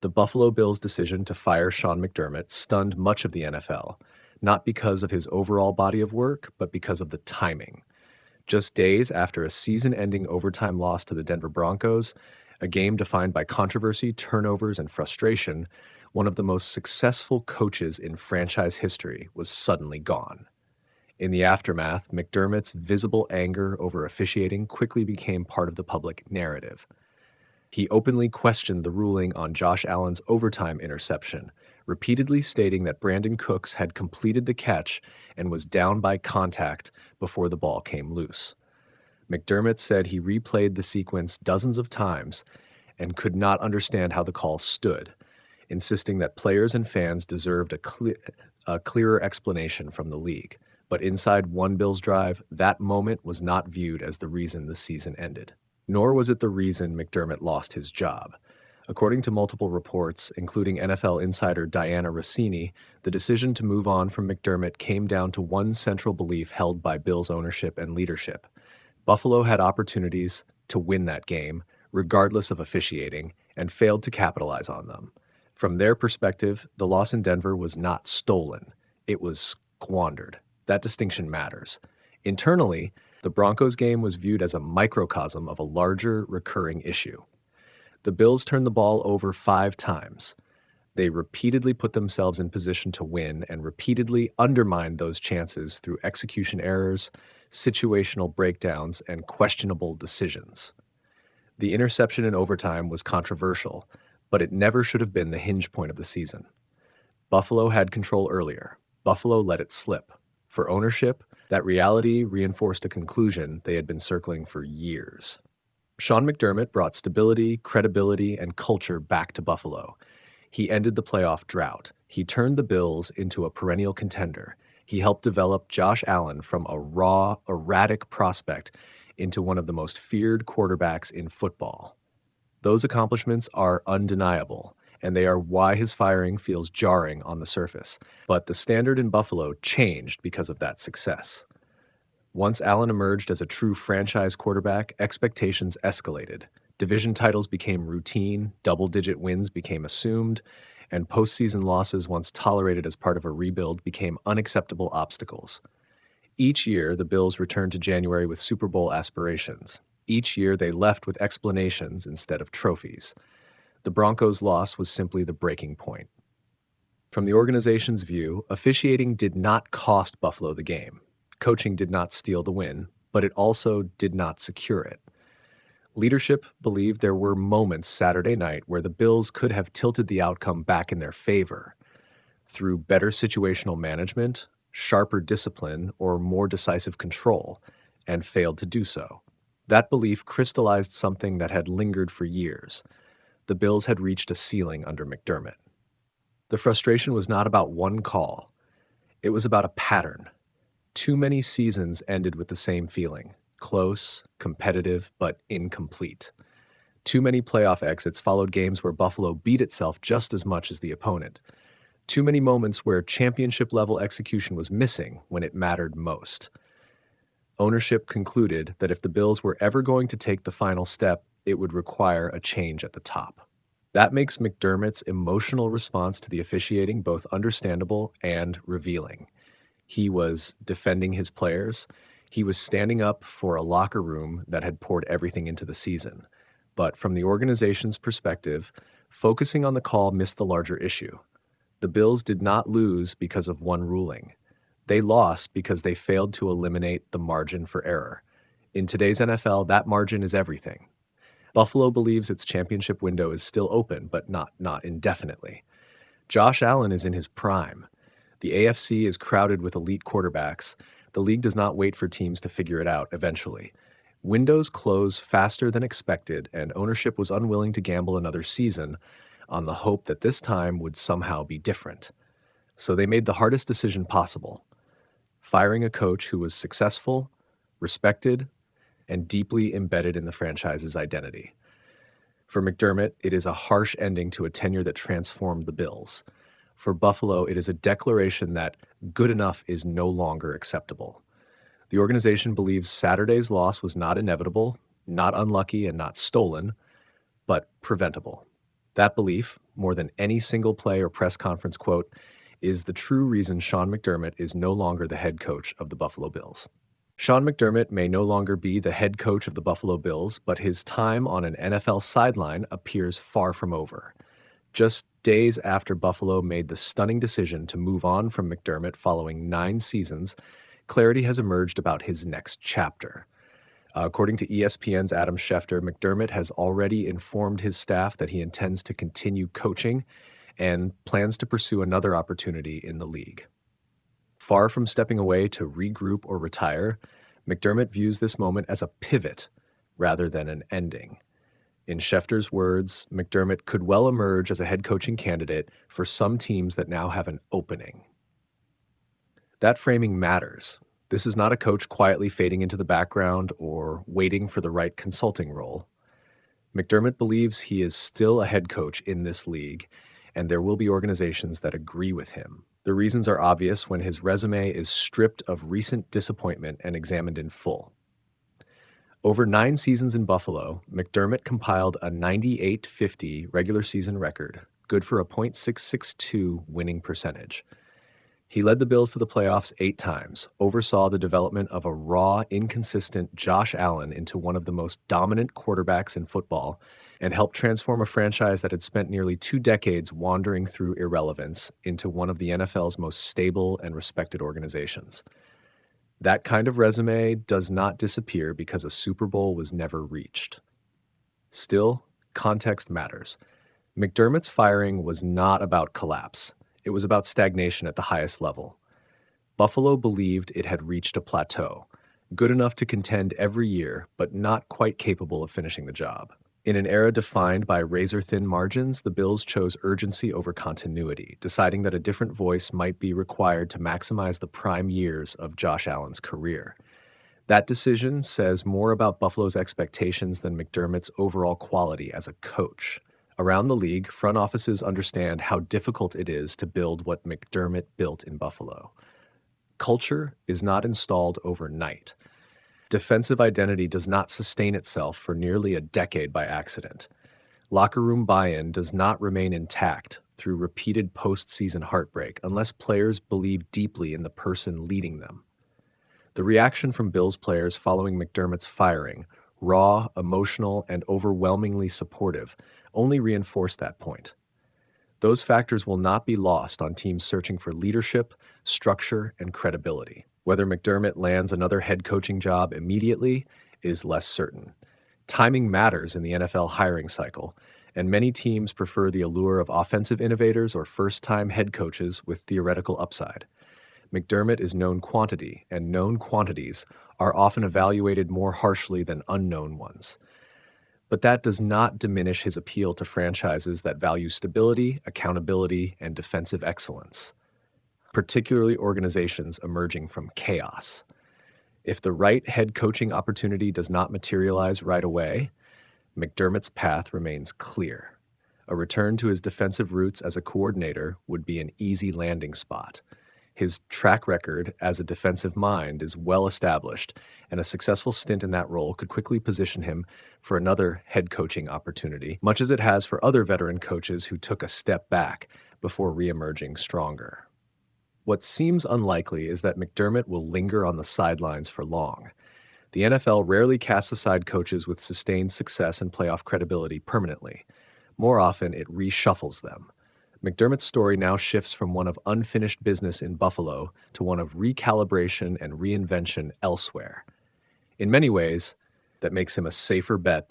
The Buffalo Bills' decision to fire Sean McDermott stunned much of the NFL, not because of his overall body of work, but because of the timing. Just days after a season-ending overtime loss to the Denver Broncos, a game defined by controversy, turnovers, and frustration, one of the most successful coaches in franchise history was suddenly gone. In the aftermath, McDermott's visible anger over officiating quickly became part of the public narrative. He openly questioned the ruling on Josh Allen's overtime interception, repeatedly stating that Brandon Cooks had completed the catch and was down by contact before the ball came loose. McDermott said he replayed the sequence dozens of times and could not understand how the call stood, insisting that players and fans deserved a clearer explanation from the league. But inside one Bills drive, that moment was not viewed as the reason the season ended. Nor was it the reason McDermott lost his job. According to multiple reports, including NFL insider Dianna Russini, the decision to move on from McDermott came down to one central belief held by Bills ownership and leadership. Buffalo had opportunities to win that game, regardless of officiating, and failed to capitalize on them. From their perspective, the loss in Denver was not stolen. It was squandered. That distinction matters. Internally, the Broncos game was viewed as a microcosm of a larger, recurring issue. The Bills turned the ball over 5 times. They repeatedly put themselves in position to win and repeatedly undermined those chances through execution errors, situational breakdowns, and questionable decisions. The interception in overtime was controversial, but it never should have been the hinge point of the season. Buffalo had control earlier. Buffalo let it slip. For ownership, that reality reinforced a conclusion they had been circling for years. Sean McDermott brought stability, credibility, and culture back to Buffalo. He ended the playoff drought. He turned the Bills into a perennial contender. He helped develop Josh Allen from a raw, erratic prospect into one of the most feared quarterbacks in football. Those accomplishments are undeniable, and they are why his firing feels jarring on the surface. But the standard in Buffalo changed because of that success. Once Allen emerged as a true franchise quarterback, expectations escalated. Division titles became routine, double-digit wins became assumed, and postseason losses, once tolerated as part of a rebuild, became unacceptable obstacles. Each year, the Bills returned to January with Super Bowl aspirations. Each year, they left with explanations instead of trophies. The Broncos' loss was simply the breaking point. From the organization's view, officiating did not cost Buffalo the game. Coaching did not steal the win, but it also did not secure it. Leadership believed there were moments Saturday night where the Bills could have tilted the outcome back in their favor through better situational management, sharper discipline, or more decisive control, and failed to do so. That belief crystallized something that had lingered for years. The Bills had reached a ceiling under McDermott. The frustration was not about one call. It was about a pattern. Too many seasons ended with the same feeling: close, competitive, but incomplete. Too many playoff exits followed games where Buffalo beat itself just as much as the opponent. Too many moments where championship-level execution was missing when it mattered most. Ownership concluded that if the Bills were ever going to take the final step, it would require a change at the top. That makes McDermott's emotional response to the officiating both understandable and revealing. He was defending his players. He was standing up for a locker room that had poured everything into the season. But from the organization's perspective, focusing on the call missed the larger issue. The Bills did not lose because of one ruling. They lost because they failed to eliminate the margin for error. In today's NFL, that margin is everything. Buffalo believes its championship window is still open, but not indefinitely. Josh Allen is in his prime. The AFC is crowded with elite quarterbacks. The league does not wait for teams to figure it out eventually. Windows close faster than expected, and ownership was unwilling to gamble another season on the hope that this time would somehow be different. So they made the hardest decision possible: firing a coach who was successful, respected, and deeply embedded in the franchise's identity. For McDermott, it is a harsh ending to a tenure that transformed the Bills. For Buffalo, it is a declaration that good enough is no longer acceptable. The organization believes Saturday's loss was not inevitable, not unlucky, and not stolen, but preventable. That belief, more than any single play or press conference quote, is the true reason Sean McDermott is no longer the head coach of the Buffalo Bills. Sean McDermott may no longer be the head coach of the Buffalo Bills, but his time on an NFL sideline appears far from over. Just days after Buffalo made the stunning decision to move on from McDermott following 9 seasons, clarity has emerged about his next chapter. According to ESPN's Adam Schefter, McDermott has already informed his staff that he intends to continue coaching and plans to pursue another opportunity in the league. Far from stepping away to regroup or retire, McDermott views this moment as a pivot rather than an ending. In Schefter's words, McDermott could well emerge as a head coaching candidate for some teams that now have an opening. That framing matters. This is not a coach quietly fading into the background or waiting for the right consulting role. McDermott believes he is still a head coach in this league, and there will be organizations that agree with him. The reasons are obvious when his resume is stripped of recent disappointment and examined in full. Over 9 seasons in Buffalo, McDermott compiled a 98-50 regular season record, good for a .662 winning percentage. He led the Bills to the playoffs 8 times, oversaw the development of a raw, inconsistent Josh Allen into one of the most dominant quarterbacks in football, and helped transform a franchise that had spent nearly 2 decades wandering through irrelevance into one of the NFL's most stable and respected organizations. That kind of resume does not disappear because a Super Bowl was never reached. Still, context matters. McDermott's firing was not about collapse. It was about stagnation at the highest level. Buffalo believed it had reached a plateau, good enough to contend every year, but not quite capable of finishing the job. In an era defined by razor-thin margins, the Bills chose urgency over continuity, deciding that a different voice might be required to maximize the prime years of Josh Allen's career. That decision says more about Buffalo's expectations than McDermott's overall quality as a coach. Around the league, front offices understand how difficult it is to build what McDermott built in Buffalo. Culture is not installed overnight. Defensive identity does not sustain itself for nearly a decade by accident. Locker room buy-in does not remain intact through repeated postseason heartbreak unless players believe deeply in the person leading them. The reaction from Bills players following McDermott's firing, raw, emotional, and overwhelmingly supportive, only reinforced that point. Those factors will not be lost on teams searching for leadership, structure, and credibility. Whether McDermott lands another head coaching job immediately is less certain. Timing matters in the NFL hiring cycle, and many teams prefer the allure of offensive innovators or first-time head coaches with theoretical upside. McDermott is known quantity, and known quantities are often evaluated more harshly than unknown ones. But that does not diminish his appeal to franchises that value stability, accountability, and defensive excellence, particularly organizations emerging from chaos. If the right head coaching opportunity does not materialize right away, McDermott's path remains clear. A return to his defensive roots as a coordinator would be an easy landing spot. His track record as a defensive mind is well established, and a successful stint in that role could quickly position him for another head coaching opportunity, much as it has for other veteran coaches who took a step back before reemerging stronger. What seems unlikely is that McDermott will linger on the sidelines for long. The NFL rarely casts aside coaches with sustained success and playoff credibility permanently. More often, it reshuffles them. McDermott's story now shifts from one of unfinished business in Buffalo to one of recalibration and reinvention elsewhere. In many ways, that makes him a safer bet